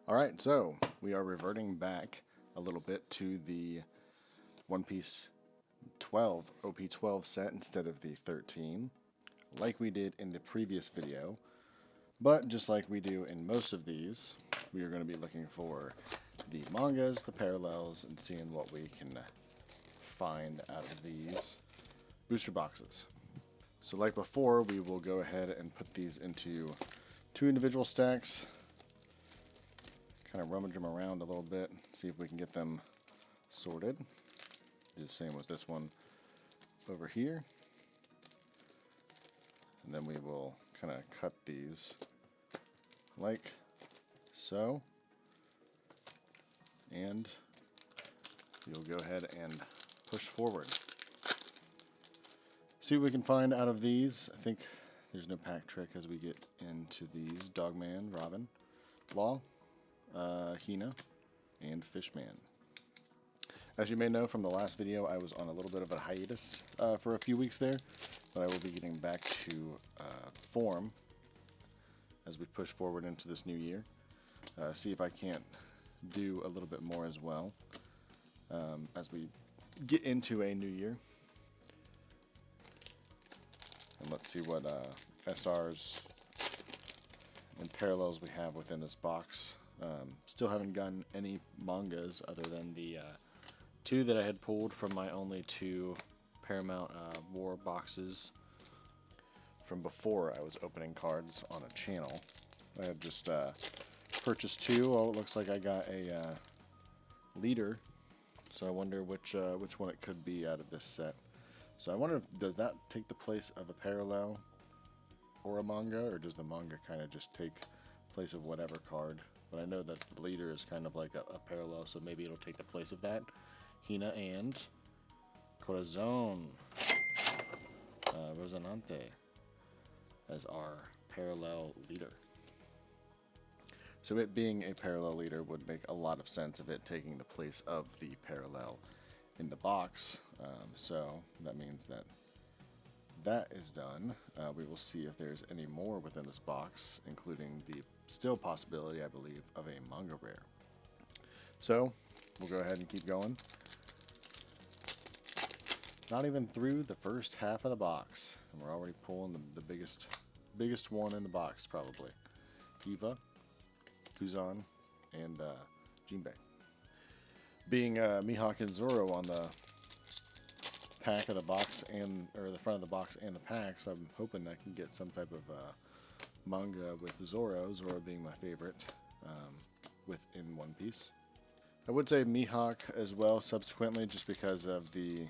Alright, so we are reverting back a little bit to the One Piece 12 OP-12 set instead of the 13, like we did in the previous video. But just like we do in most of these, we are going to be looking for the mangas, the parallels, and seeing what we can find out of these booster boxes. So like before, we will go ahead and put these into two individual stacks, kind of rummage them around a little bit, see if we can get them sorted. Do the same with this one over here. And then we will kind of cut these like so. And you'll go ahead and push forward. See what we can find out of these. I think there's no pack trick as we get into these. Dogman, Robin, Law, Hina, and Fishman. As you may know from the last video, I was on a little bit of a hiatus for a few weeks there, but I will be getting back to form as we push forward into this new year. See if I can't do a little bit more as well as we get into a new year. And let's see what SRs and parallels we have within this box. Still haven't gotten any mangas other than the two that I had pulled from my only two Paramount War boxes from before I was opening cards on a channel. I had just purchased two. Oh, it looks like I got a leader, so I wonder which one it could be out of this set. So I wonder if, does that take the place of a parallel or a manga, or does the manga kind of just take place of whatever card? But I know that the leader is kind of like a parallel, so maybe it'll take the place of that. Hina and Corazon Rosanante as our parallel leader. So it being a parallel leader would make a lot of sense of it taking the place of the parallel in the box. So that means that that is done. We will see if there's any more within this box, including the still possibility, I believe, of a manga rare. So we'll go ahead and keep going. Not even through the first half of the box, and we're already pulling the biggest one in the box, probably. Eva, Kuzan, and Jinbei. Being Mihawk and Zoro on the pack of the box or the front of the box and the packs, I'm hoping I can get some type of manga with Zoro being my favorite within One Piece. I would say Mihawk as well subsequently, just because of the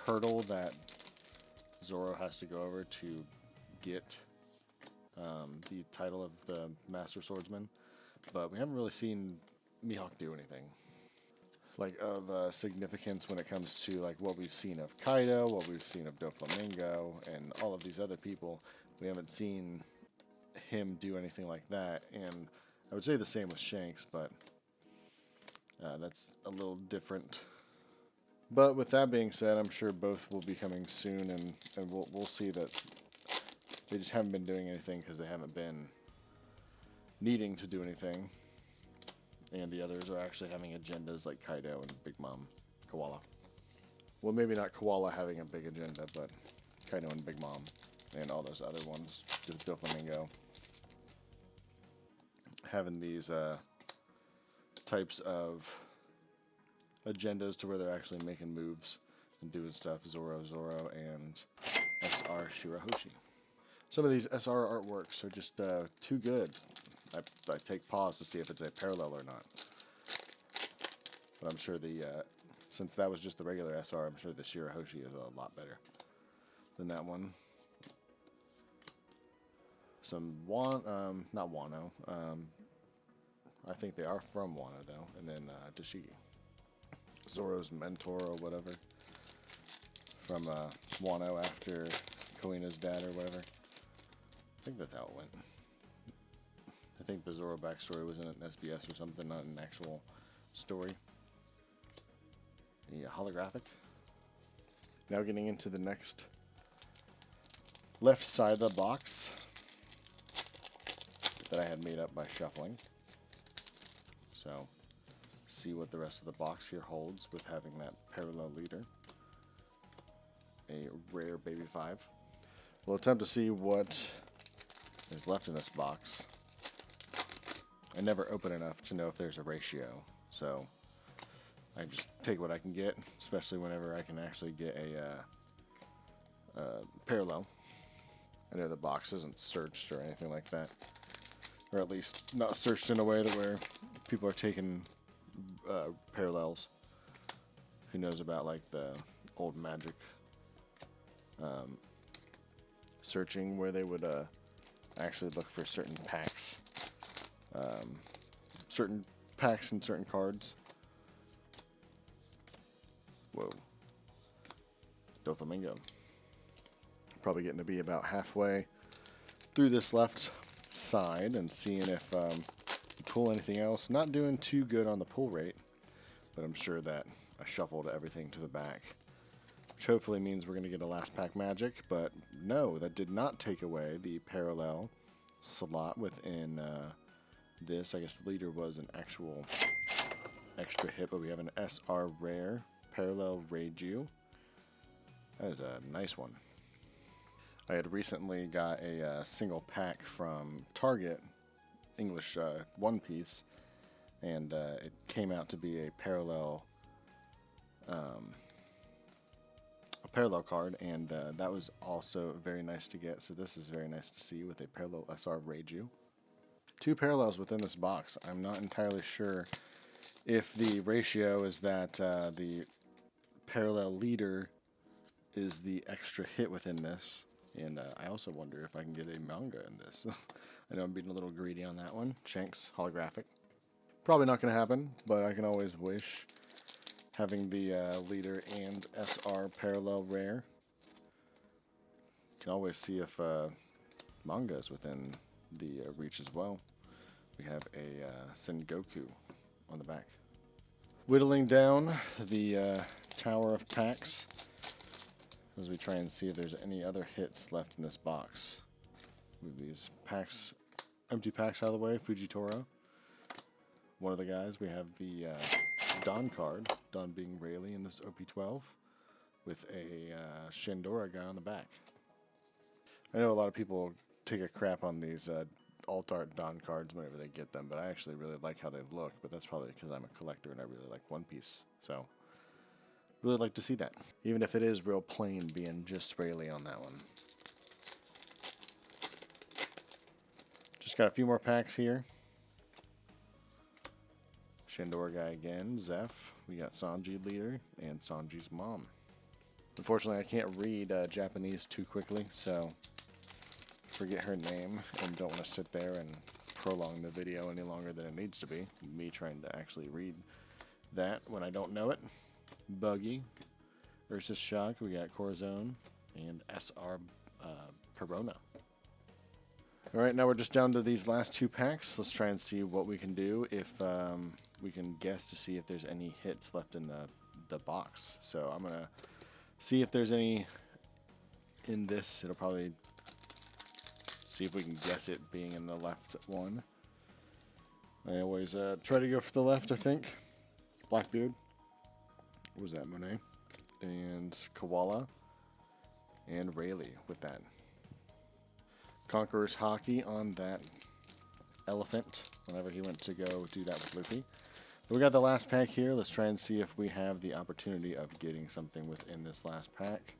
hurdle that Zoro has to go over to get the title of the Master Swordsman, but we haven't really seen Mihawk do anything like of significance when it comes to like what we've seen of Kaido, what we've seen of Doflamingo, and all of these other people. We haven't seen him do anything like that, and I would say the same with Shanks, but that's a little different. But with that being said, I'm sure both will be coming soon, and we'll see that they just haven't been doing anything because they haven't been needing to do anything. And the others are actually having agendas like Kaido and Big Mom Koala. Well, maybe not Koala having a big agenda, but Kaido and Big Mom and all those other ones, just Doflamingo, having these types of agendas to where they're actually making moves and doing stuff. Zoro, and SR Shirahoshi. Some of these SR artworks are just too good. I take pause to see if it's a parallel or not. But I'm sure since that was just the regular SR, I'm sure the Shirahoshi is a lot better than that one. Some not Wano. I think they are from Wano though, and then Tashigi, Zoro's mentor or whatever, from Wano after Kalina's dad or whatever. I think that's how it went. I think the Zoro backstory was in an SBS or something, not an actual story. Yeah, holographic. Now getting into the next left side of the box. that I had made up by shuffling. So, see what the rest of the box here holds with having that parallel leader. A rare baby 5. We'll attempt to see what is left in this box. I never open enough to know if there's a ratio, so I just take what I can get, especially whenever I can actually get a parallel. I know the box isn't searched or anything like that, or at least not searched in a way to where people are taking parallels. Who knows about like the old Magic searching where they would actually look for certain packs and certain cards. Whoa. Doflamingo. Probably getting to be about halfway through this left side and seeing if pull anything else. Not doing too good on the pull rate, but I'm sure that I shuffled everything to the back, which hopefully means we're going to get a last pack magic. But no, that did not take away the parallel slot within this. I guess the leader was an actual extra hit, but we have an SR rare parallel Reiju. That is a nice one. I had recently got a single pack from Target, English One Piece, and it came out to be a parallel card, and that was also very nice to get. So this is very nice to see with a parallel SR Reiju. 2 parallels within this box. I'm not entirely sure if the ratio is that the parallel leader is the extra hit within this. And I also wonder if I can get a manga in this. I know I'm being a little greedy on that one. Shanks, holographic. Probably not going to happen, but I can always wish. Having the leader and SR parallel rare. Can always see if manga is within the reach as well. We have a Sengoku on the back. Whittling down the tower of packs as we try and see if there's any other hits left in this box. Move these packs, empty packs out of the way. Fujitoro, one of the guys. We have the Don card, Don being Rayleigh in this OP-12, with a Shandora guy on the back. I know a lot of people take a crap on these alt art Don cards whenever they get them, but I actually really like how they look, but that's probably because I'm a collector and I really like One Piece, so really like to see that. Even if it is real plain being just Rayleigh on that one. Just got a few more packs here. Shandor guy again, Zeph. We got Sanji leader and Sanji's mom. Unfortunately, I can't read Japanese too quickly, so forget her name and don't want to sit there and prolong the video any longer than it needs to be. Me trying to actually read that when I don't know it. Buggy, Ursus Shock, we got Corazon, and SR Perona. Alright, now we're just down to these last 2 packs. Let's try and see what we can do, if we can guess to see if there's any hits left in the box. So I'm going to see if there's any in this. It'll probably see if we can guess it being in the left one. I always try to go for the left, I think. Blackbeard. What was that, Monet? And Koala. And Rayleigh with that. Conqueror's Hockey on that elephant whenever he went to go do that with Luffy. But we got the last pack here. Let's try and see if we have the opportunity of getting something within this last pack.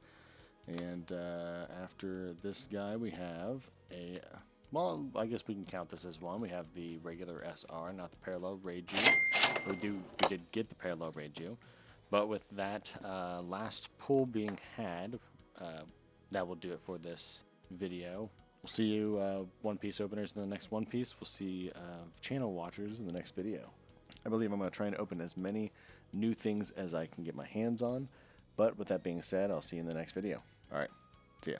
And after this guy, we have a... Well, I guess we can count this as one. We have the regular SR, not the parallel Reiju. We did get the parallel Reiju. But with that last pull being had, that will do it for this video. We'll see you One Piece openers in the next One Piece. We'll see channel watchers in the next video. I believe I'm going to try and open as many new things as I can get my hands on. But with that being said, I'll see you in the next video. Alright, see ya.